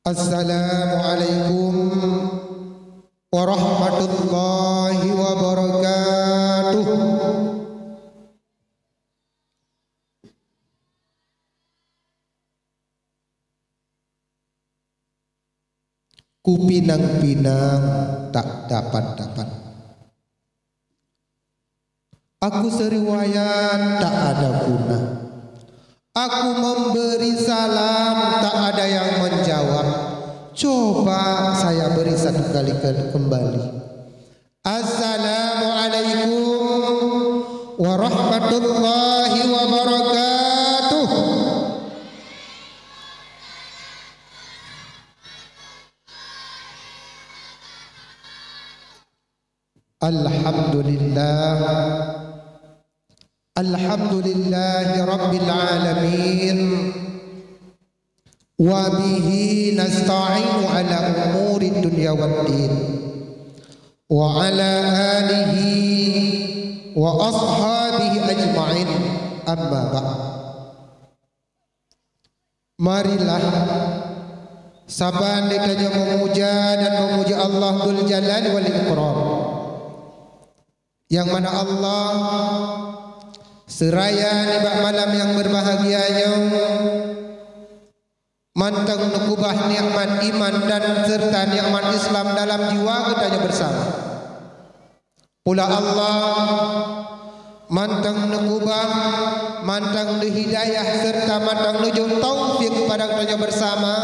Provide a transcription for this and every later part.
Assalamualaikum warahmatullahi wabarakatuh. Kupinang-pinang tak dapat. Aku seriwayat tak ada guna. Aku memberi salam tak ada yang menjawab. Coba saya beri satu kali kembali. Assalamualaikum warahmatullahi wabarakatuh. Alhamdulillahi rabbil alamin. Wa bihi nasta'inu ala umuri dunya waddin. Wa ala alihi wa ashabihi ajma'in. Amma ba'd. Marilah saban kita memuja dan memuji Allah Dzul Jalal wal Ikram, yang mana Allah seraya nibak malam yang berbahagianya mantang nukubah nikmat iman dan serta nikmat Islam dalam jiwa kita bersama. Pula Allah mantang nukubah, mantang hidayah serta mantang nujung taufik kepada kita bersama,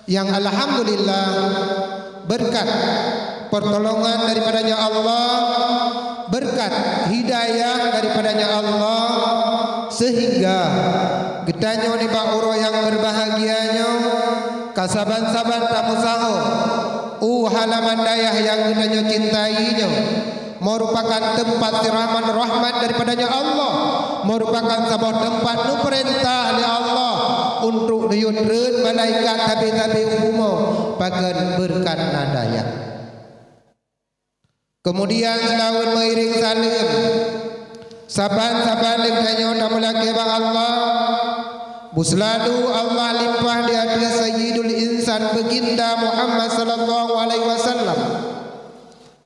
yang alhamdulillah berkat pertolongan daripadanya Allah, berkat hidayah daripadanya Allah, sehingga getanya ni ba'uro yang berbahagianya kasaban-saban tamu saho halaman dayah yang getanya cintainya merupakan tempat siraman rahmat daripadanya Allah, merupakan sebuah tempat nu perintah oleh Allah untuk diutreun malaikat tabi-tabi umum pakan berkat nadaya. Kemudian setahun mengiring salim saban-saban lingkanya tamu laki bang Allah buslalu Allah limpah di atas sayyidul insan baginda Muhammad sallallahu alaihi wasallam,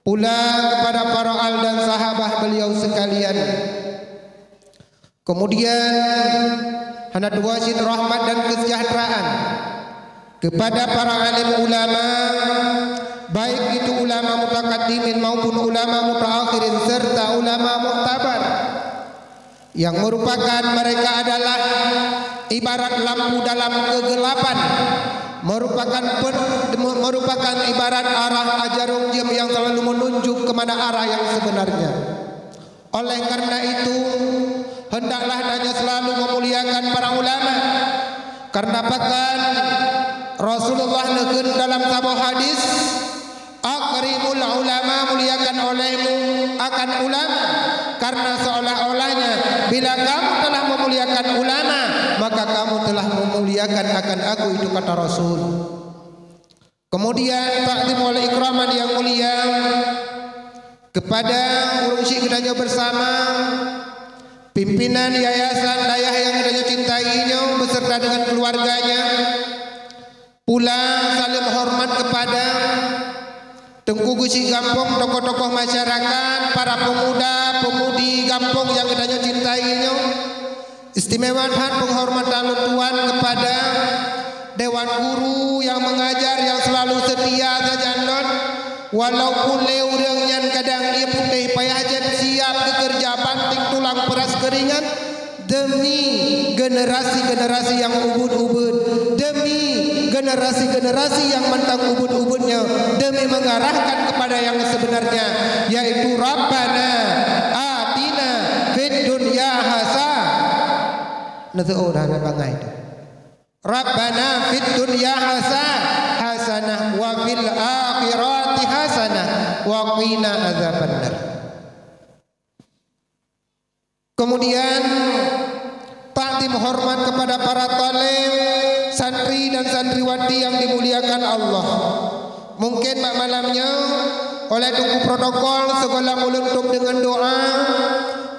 pula kepada para al dan sahabat beliau sekalian. Kemudian hendak wasit rahmat dan kesejahteraan kepada para alim ulama, baik itu ulama mutakaddimin maupun ulama mutaakhirin serta ulama muktabar, yang merupakan mereka adalah ibarat lampu dalam kegelapan, merupakan ibarat arah ajarum jam yang selalu menunjuk kemana arah yang sebenarnya. Oleh karena itu hendaklah hanya selalu memuliakan para ulama, karena bahkan Rasulullah negen dalam sebuah hadis, akrimul ulama, muliakan olehmu akan ulama, karena seolah-olahnya bila kamu telah memuliakan ulama maka kamu telah memuliakan akan aku, itu kata Rasul. Kemudian takdim wal ikraman yang mulia kepada urusi kedanya bersama pimpinan yayasan dayah yang kedanya cintainya beserta dengan keluarganya, pula saling hormat kepada Tengku Gusi Gampong, tokoh-tokoh masyarakat, para pemuda, pemudi Gampong yang kedanya cintainya. Istimewa penghormatan tuan kepada dewan guru yang mengajar yang selalu setia saja, walaupun leurangnya kadang ia putih payah jen siap bekerja banting tulang peras keringat demi generasi-generasi yang ubud-ubud, demi generasi-generasi yang mentang ubud-ubudnya, demi mengarahkan kepada yang sebenarnya, yaitu Rabbana atina fid dunya hasanah. Nazo dah bangai itu. Rabbana fid dunya hasanah wa fil akhirati hasanah wa qina adzabannar. Kemudian takdim hormat kepada para talib, santri dan santriwati yang dimuliakan Allah. Mungkin malamnya oleh tunggu protokol segala ulun dengan doa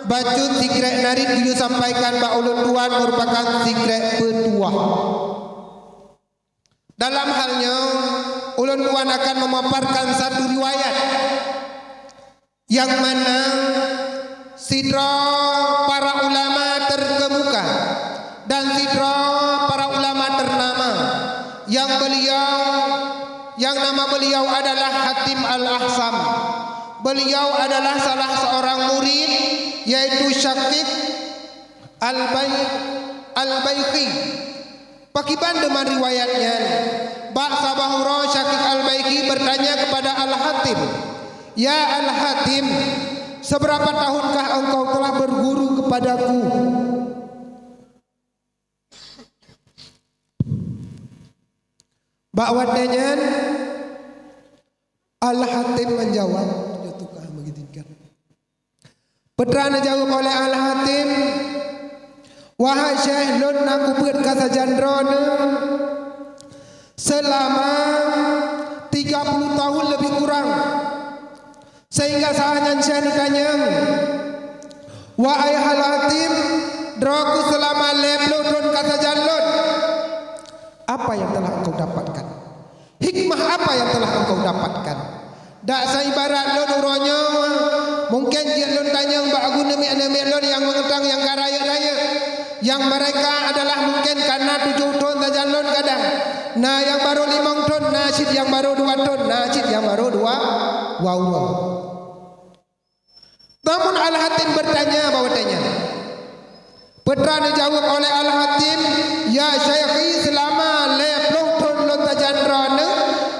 Bacut sigrek narit tuju sampaikan Mbak Ulun Tuan merupakan sigrek petuah. Dalam halnya ulun tuan akan memaparkan satu riwayat yang mana sidra para ulama terkemuka dan sidra para ulama ternama yang nama beliau adalah Hatim Al-Ahsam. Beliau adalah salah seorang murid yaitu Syakik Al-Baiki. Pakiban dengan riwayatnya, Bak Sabahura Syakik Al-Baiki bertanya kepada Al-Hatim, "Ya Al-Hatim, seberapa tahunkah engkau telah berguru kepadaku?" Bak wadanya Al-Hatim menjawab, Petrana jawab oleh Al-Hatim, "Wahai Syekh, lun aku buat kata jandrona selama 30 tahun lebih kurang. Sehingga sahaja Syekh ditanya, wahai Al-Hatim, droku selama 50 tahun kata jandron, apa yang telah engkau dapatkan? Hikmah apa yang telah engkau dapatkan? Dak saibarat lun uronyo, mungkin dia lun tanya mbak aku nemi lun yang mengetang yang karaya-raya, yang mereka adalah mungkin karena 7 ton saja lun kadang. Nah yang baru 5 ton, nasid yang baru 2 ton, nasid yang baru 2 wow. Namun Al-Hatim bertanya bahwatanya, Petra dijawab oleh Al-Hatim, "Ya Syekhi, selama 50 ton lun tajandrana,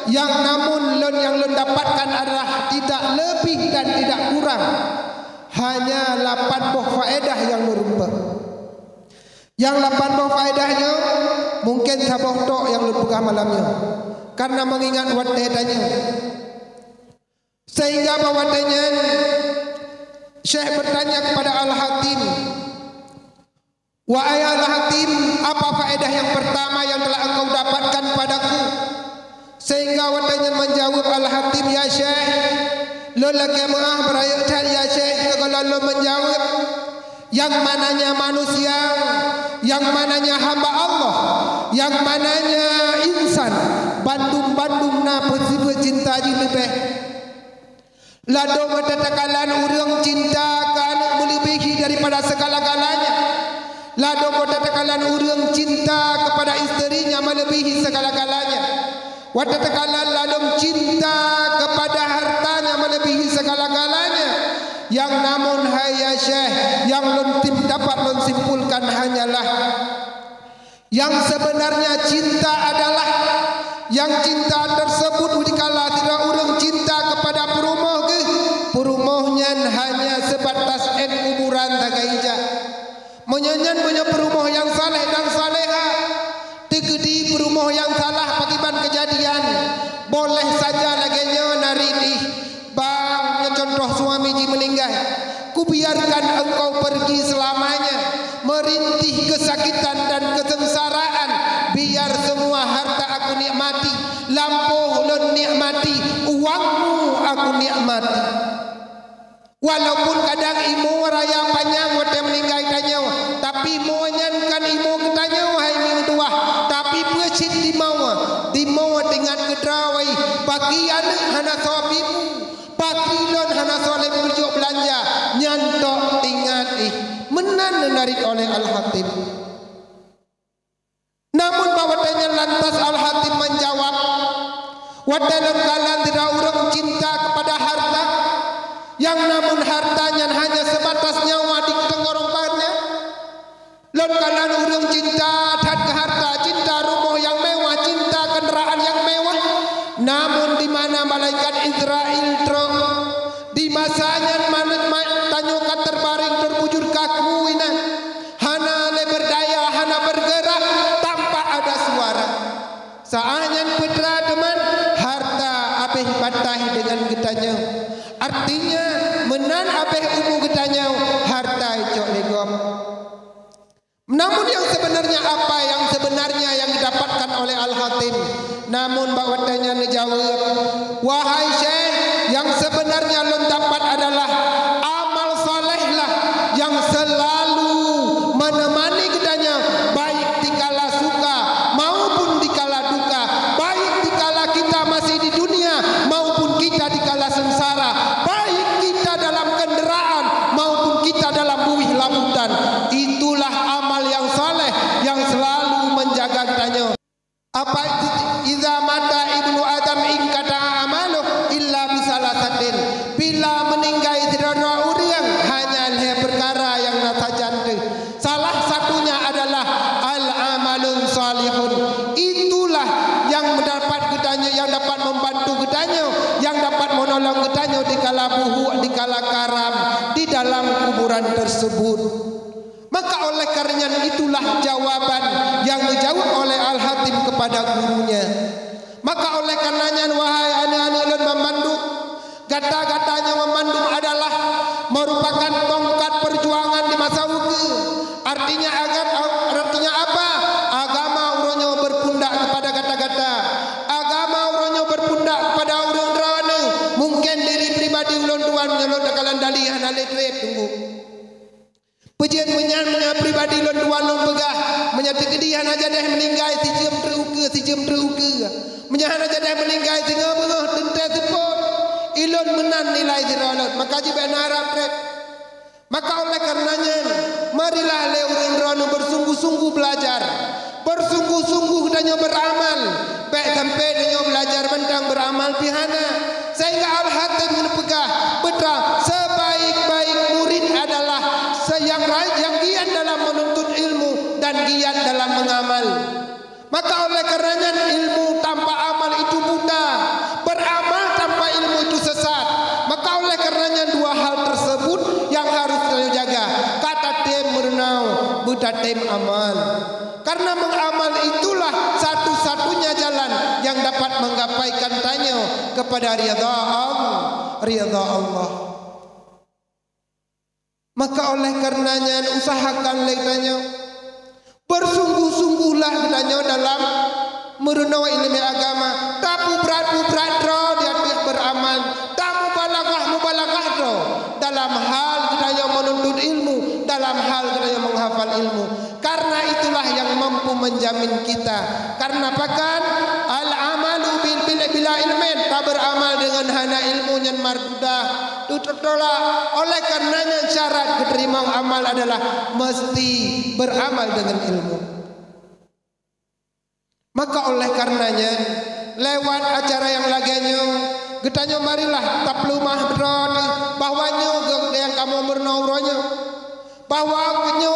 yang namun lun yang lun dapatkan adalah tidak lebih dan tidak kurang, hanya 8 buah faedah yang merupa. Yang 8 buah faedahnya mungkin saboh tok yang lun pegang malamnya, karena mengingat wadahnya." Sehingga bahwatanya Syekh bertanya kepada Al-Hatim, "Wahai Al-Hatim, apa faedah yang pertama yang telah engkau dapatkan padaku?" Sehingga wadahnya menjawab Al-Hatim, "Ya Syekh, lo lagi maaf berayat ya Syekh." Kalau lo menjawab yang mananya manusia, yang mananya hamba Allah, yang mananya insan, bandung-bandung na persiwa cinta lebih. Lado matatakalan urang cinta kan melebihi daripada segala-galanya. Lado matatakalan urang cinta kepada istrinya melebihi segala-galanya. Watatakalan ladom cinta kepada hartanya melebihi segala-galanya. Yang namun hai Syekh, yang luntim dapat lun simpulkan hanyalah yang sebenarnya cinta adalah yang cinta tersebut dikala tidak urang cinta kepada perumoh ke perumohnya hanya sebatas kuburan tagaija menyanyan punya perumoh yang saleh dan saleha tegedi perumoh yang salah pakiban kejadian boleh saja laganya naridi bang contoh suami ji meninggal, ku biarkan engkau pergi selamanya merintih kesakitan dan kesengsaraan, biar semua harta aku nikmati, lampu lun nikmati, uangmu aku nikmati. Walaupun kadang imu raya panjang wate meninggal tanya, tapi moanyankan imu ketanya wahai ming tua, tapi pecit di mawa dengan kedrawai bagi anak hana sobimu, bagi lon hana soleh berjuk belanja nyantok ingat menan menarik oleh Al-Hatim. Namun bahwatanya lantas Al-Hatim menjawab, wadalan kalan tidak urang cinta kepada harta, yang namun hartanya hanya sebatas nyawa di tenggorokannya. Lon kalan urang cinta dan ke harta, cinta rumah yang mewah, cinta kendaraan yang mewah. Namun di mana malaikat Israel terang di masanya tanyokan terbaring terbujur kaku ina hana le berdaya hana bergerak tanpa ada suara. Saanya putra teman harta abeh batah dengan getanya, artinya menan abeh umu getanya harta icok legom. Namun yang sebenarnya apa yang sebenarnya yang didapatkan oleh Al-Hatim? Namun bahwatanya menjawab, wahai Syekh, yang sebenarnya lun dapat adalah amal salehlah yang selalu menemani kitanya, baik dikala suka maupun dikala duka, Apa idza mata ibnu adam ing kata amalu illa bisalasatin. Bila meninggal tidak urang hanya le perkara yang natajan. Salah satunya adalah al amalun salihun. Itulah yang mendapat gedanya, yang dapat membantu gedanya, yang dapat menolong gedanya di kala buhu, di kala karam, di dalam kuburan tersebut. Maka oleh karenanya itulah jawaban yang dijawab oleh Al-Hatim kepada gurunya. Maka oleh karenanya wahai anak-anak ulun memandung, gata-gatanya memandung adalah merupakan tongkat perjuangan di masa uki. Artinya apa? Agama uronyo berpundak kepada gata-gata. Agama uronyo berpundak kepada urang rane. Mungkin diri pribadi ulun tuan menyelot dakalan dalihan aletrep tunggu. Pujian menyanya pribadi lon dua lon pegah menyatu kedihan aja dah meninggal si jem teruke menyana aja dah meninggal si ngabengah tente sepot ilon menan nilai dirolot maka jiba narap rep. Maka oleh karenanya marilah le urang rono bersungguh-sungguh belajar, bersungguh-sungguh danyo beramal baik sampai danyo belajar mentang beramal pihana sehingga Al-Hatim menepegah betra sebaik-baik murid adalah yang giat dalam menuntut ilmu dan giat dalam mengamal. Maka oleh karenanya ilmu tanpa amal itu buta, beramal tanpa ilmu itu sesat. Maka oleh karenanya dua hal tersebut yang harus kita jaga. Kata tem merenau, buta tem amal. Karena mengamal itulah satu-satunya jalan yang dapat menggapaikan tanya kepada ridha Allah. Maka oleh karenanya usahakan tanya, bersungguh-sungguhlah tanya dalam merenau ilmu agama. Tak berat roh dia beramal, tak mubalagah roh dalam hal tanya menuntut ilmu, dalam hal tanya menghafal ilmu. Karena itulah yang mampu menjamin kita. Karena pakan al-amalu bila ilmen, tak beramal dengan hana ilmu yang mardudah ditolak. Oleh karenanya syarat keterima amal adalah mesti beramal dengan ilmu. Maka oleh karenanya lewat acara yang laginya getanya marilah taplumah beron bahwanya yang kamu bernauronya, bahwa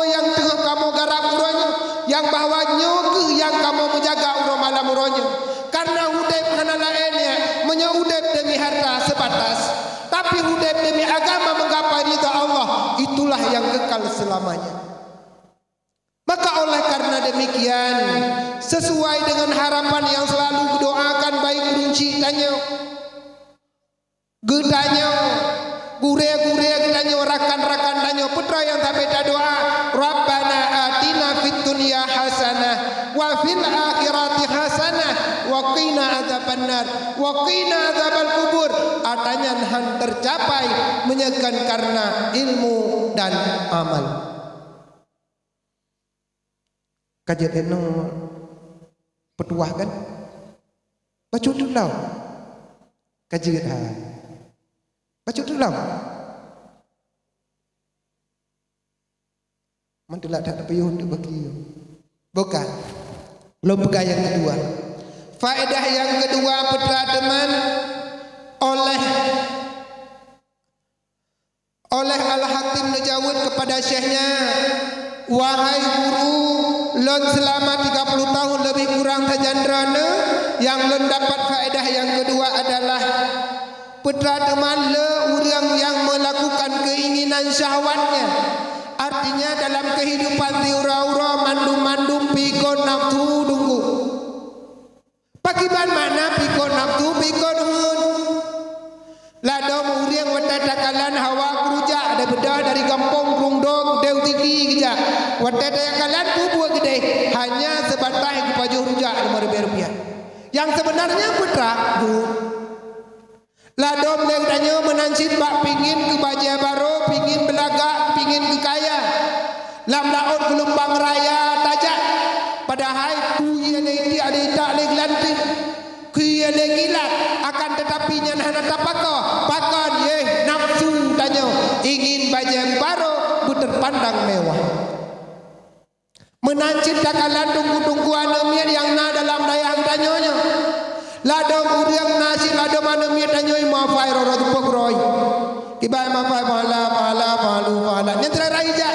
yang tengah kamu garap uronya, yang bahwanya yang kamu menjaga uro malam uronya. Karena hudep hana lainnya menyudep demi harta sebatas, tapi hudep demi agama menggapai ridha Allah, itulah yang kekal selamanya. Maka oleh karena demikian, sesuai dengan harapan yang selalu doakan baik runci tanya, gedanya, gure-gure gedanya, rakan-rakan tanya, putra yang tak beda doa, Rabbana atina fid dunya hasanah wa fil akhirati hasanah wa qina adzabannar wa qina adzabal kubur. Adanya han tercapai menyekan karena ilmu dan amal. Kajian petuah kan baca dulu kajian baca dulu mantulah tak payuh untuk bagi bukan belum pegang yang kedua. Faedah yang kedua putra teman oleh Al-Hatim menjawab kepada syekhnya, wahai guru, lon selama 30 tahun lebih kurang sajandrana yang lon dapat faedah yang kedua adalah putra teman le orang yang melakukan keinginan syahwatnya. Artinya dalam kehidupan tiura-ura mandum-mandum pikon nafsu dunggu. Pakiban mana pikon nafsu pikon hun. Ladom uriang wata takalan hawa keruja ada bedah dari kampung Rungdong Dew Tinggi keja. Wata takalan bubuh gede hanya sebatai kepajuh rujak Rp5,000. Yang sebenarnya putra bu. Ladom yang tanya menansit bak pingin ke Baja Baro, pingin belagak, pingin ke kaya. Lam laut gelombang raya tajak. Padahal ku ia lagi ada tak lagi lantik. Ku ia lagi gilat. Akan tetapi nyan hana tapako. Pakon ye nafsu tanya ingin Baja Baro terpandang mewah. menancit dakalan tunggu-tungguan miat yang na dalam dayang tanyonya ladong udang nasi ladong mana miat tanyoy mafai roro tupok roy kibai mafai pahala nyentra raija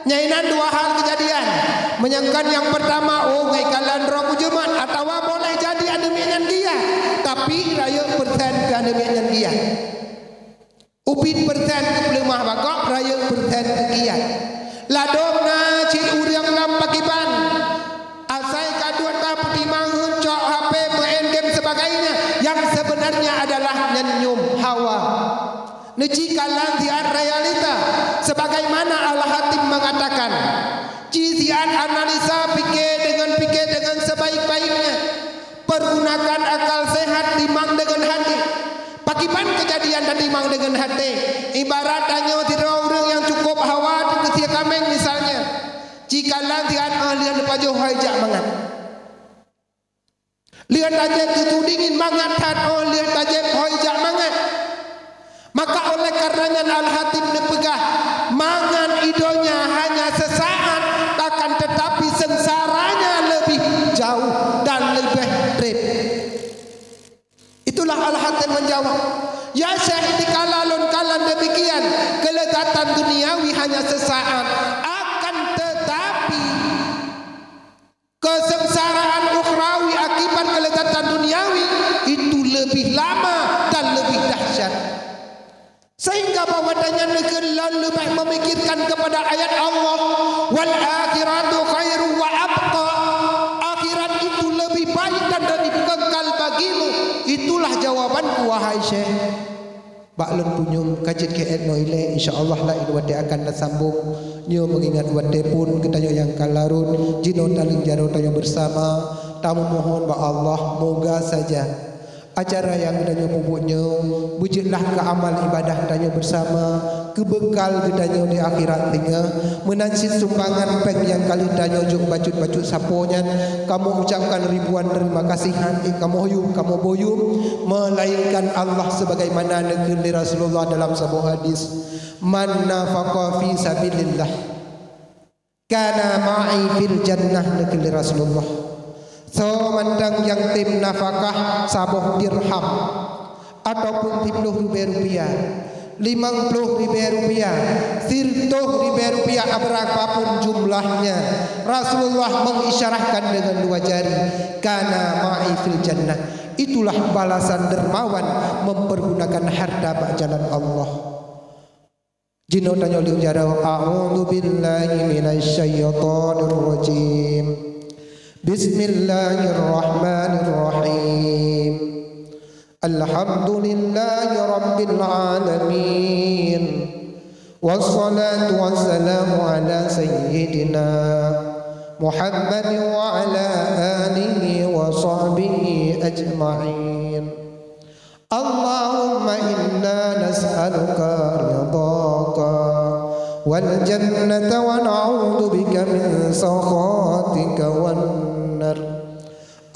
nyainan dua hal kejadian menyangkan yang pertama ngaikalan roh kujumat atau boleh jadi ada mian dia tapi raya persen ada mian dia upin persen ke pelemah bakok raya persen ke kiat ladong na cil uriang lampakiban asai kadua ta pertimbangan cok HP main game sebagainya yang sebenarnya adalah nyenyum hawa nejikalan tiar realita sebagaimana Al-Hatim mengatakan cisian analisa pikir dengan sebaik-baiknya pergunakan akal sehat timang dengan hati pakiban kejadian dan timang dengan hati ibarat hanya tidak orang yang cukup hawa ketia kameng misalnya jika lantian ahlian pajoh hajak mangat lihat aja itu dingin mangat hat lihat aja hajak mangat maka oleh karenanya Al-Hatim nepegah mangan idonya hanya sesaat akan tetapi sengsaranya lebih jauh dan lebih trip. Itulah Al-Hatim menjawab ya Syekh dikalalun kalan demikian kelezatan duniawi hanya sesaat akan tetapi kesengsaraan ukhrawi akibat kelezatan duniawi itu lebih lama dan lebih dahsyat sehingga bahwasanya negeri lebih memikirkan kepada ayat Allah wal akhiratu khairu wa abqa akhirat itu lebih baik dan lebih kekal bagimu itulah jawabanku wahai Syekh baklun punyum kajit ke etno ile insyaallah la idwate akan nasambung nyo mengingat wate pun ketanyo yang kalarun jino taling jaro tayo bersama tamu mohon ba Allah moga saja acara yang kita pupuknya wujudlah ke amal ibadah kita bersama kebekal kita di akhirat tinggal menansi sumbangan pek yang kali kita juk bacut-bacut saponya kamu ucapkan ribuan terima kasih hati kamu huyum kamu boyum melainkan Allah sebagaimana negeri Rasulullah dalam sebuah hadis man nafaqa fi sabilillah kana ma'i fil jannah negeri Rasulullah so mandang yang tim nafkah saboh dirham ataupun 30 rupiah 50 rupiah 100 rupiah berapapun jumlahnya Rasulullah mengisyarahkan dengan dua jari kana ma'i fil jannah itulah balasan dermawan mempergunakan harta jalan Allah jino tanya liu jarau a'udzu billahi minasyaitonir rajim Bismillahirrahmanirrahim Alhamdulillahi Rabbil Alamin Wassalatu wassalamu ala Sayyidina Muhammad wa ala alihi wa sahbihi ajma'in Allahumma inna nas'aluka ridhaka wal jannata wa na'udzu bika min sakhatika wan nar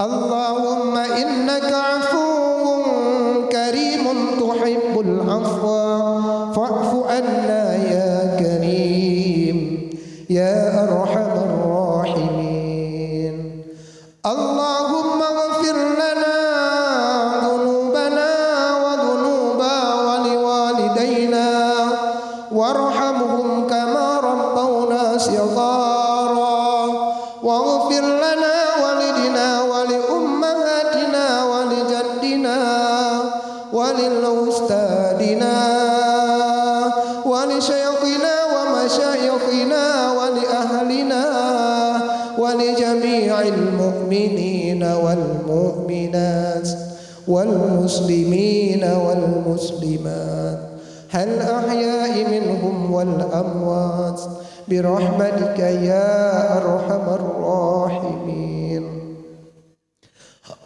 Allahumma innaka afuwwun karimun tuhibbul afwa fa'fu anna ya karim ya arhamar rahimin Allahumma ighfir lana dhunubana wa dhunuba wa liwalidayna warhamhum kama rabbawna shighara waghfir lana walidina wa li ummahatina wa li jaddina wa lil ustadina wa li shaykhina wa mashayikhina wa li ahlina wa li jami'il mu'minina wal mu'minat wal muslimina wal muslimat hal ahya'i minhum wal amwat birahmatika ya arhamar rahimin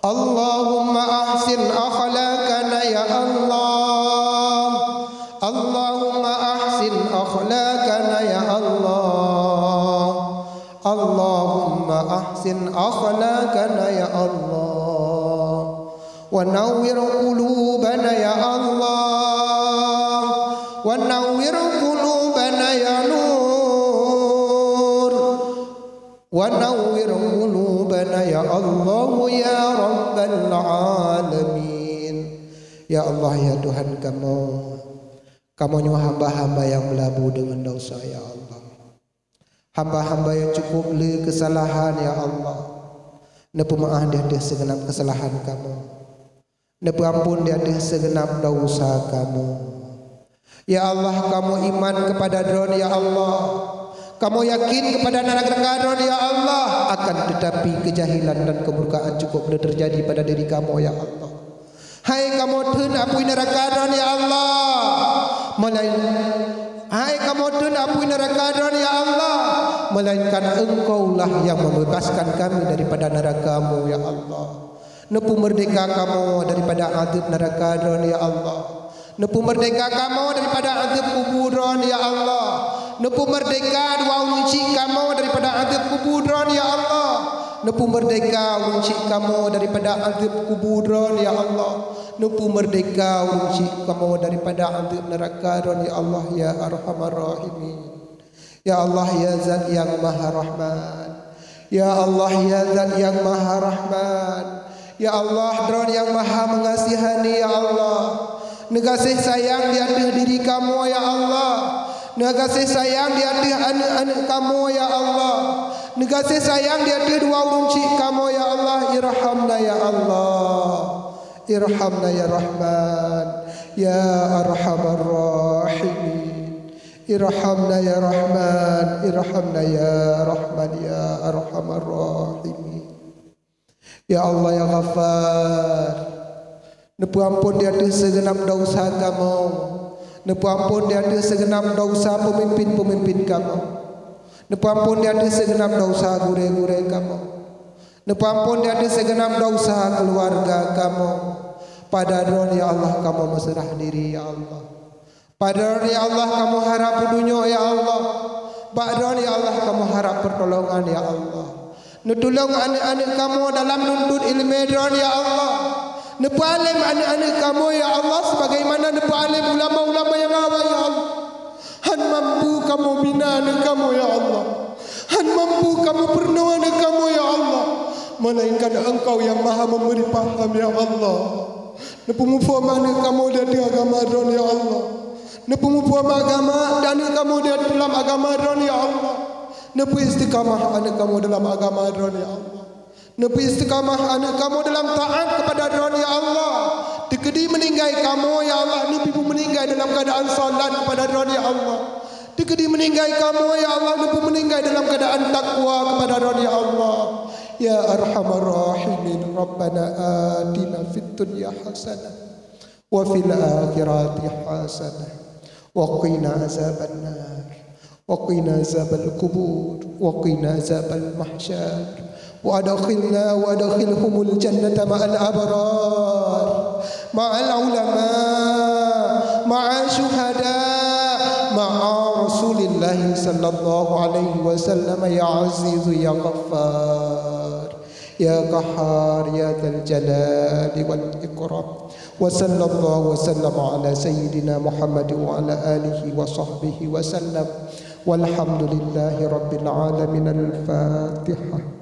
Allahumma ahsin akhlaqana ya Allah Allahumma ahsin akhlaqana ya Allah Allahumma ahsin akhlaqana ya Allah wa nawwir qulubana ya Allah wa nawwir qulubana ya nur wa nawwir qulubana ya Allah ya rabbal alamin. Ya Allah ya Tuhan kamu, kamu hamba-hamba yang melabuh dengan dosa ya Allah. Hamba-hamba yang cukup le kesalahan ya Allah. Nepu maaf dia segenap kesalahan kamu. Nepu ampun dia segenap dosa kamu. Ya Allah, kamu iman kepada Dron ya Allah. Kamu yakin kepada neraka Dron ya Allah. Akan tetapi kejahilan dan kemurkaan cukup le terjadi pada diri kamu ya Allah. Hai kamu tun apui neraka Dron ya Allah. Hai kamu tun apui neraka Dron ya Allah. Melainkan Engkaulah yang membebaskan kami daripada neraka-Mu ya Allah. Nepu merdeka kamu daripada azab neraka Dron ya Allah. Nepu merdeka kamu daripada azab kuburan ya Allah. Nepu merdeka dua unci kamu daripada azab kuburan ya Allah. Nepu merdeka unci kamu daripada azab kuburan ya Allah. Nepu merdeka unci kamu daripada azab neraka ya Allah ya Arhamar Rahimin. Ya Allah ya Zat yang Maha Rahman. Ya Allah ya Zat yang Maha Rahman. Ya Allah Dron yang Maha mengasihani ya Allah. Negasih sayang di atas diri kamu ya Allah. Negasih sayang di atas anak-anak kamu ya Allah. Negasih sayang di atas dua unci kamu ya Allah. Irhamna ya Allah. Irhamna ya Rahman. Ya Arhamar Rahimin. Irhamna ya Rahman. Irhamna ya Rahman ya Arhamar Rahimin. Ya Allah ya Ghaffar. Nepu ampun di atas segenap dosa kamu. Nepu ampun di atas segenap dosa pemimpin-pemimpin kamu. Nepu ampun di atas segenap dosa gure-gure kamu. Nepu ampun di atas segenap dosa keluarga kamu. Pada Dron ya Allah kamu berserah diri ya Allah. Pada Dron ya Allah kamu harap dunia ya Allah. Pada Dron ya Allah kamu harap pertolongan ya Allah. Nutulung anak-anak kamu dalam nuntut ilmu Dron ya Allah. Nepu alim anak-anak kamu ya Allah. Sebagaimana nepu alim ulama-ulama yang awal ya Allah. Han mampu kamu bina anak kamu ya Allah. Han mampu kamu pernu anak kamu ya Allah. Melainkan Engkau yang Maha memberi paham ya Allah. Nepu mufaham anak kamu dari agama Dron ya Allah. Nepu mufaham agama dan kamu dari dalam agama Dron ya Allah. Nepu istiqamah anak kamu dalam agama Dron ya Allah. Nepu istiqamah anak kamu dalam taat kepada Dron ya Allah. Dikedi meninggal kamu ya Allah. Nepu meninggal dalam keadaan salat kepada Dron ya Allah. Dikedi meninggal kamu ya Allah. Nepu meninggal dalam keadaan takwa kepada Dron ya Allah. Ya Arhamar Rahimin. Rabbana atina fid dunya hasanah wa fil akhirati hasanah wa qina azabannar wa qina azabal kubur wa qina azabal mahsyar wa adkhilhumul jannata ma'al abrar ma'al ulama ma'a syuhada ma'a Rasulillah sallallahu alaihi wasallam. Ya Aziz ya Ghaffar ya Qahhar ya Dzal Jalali wal Ikram. Wa sallallahu wa sallam ala sayyidina Muhammad wa ala alihi wa sahbihi wa sallam. Walhamdulillahi rabbil alamin. Al-Fatihah.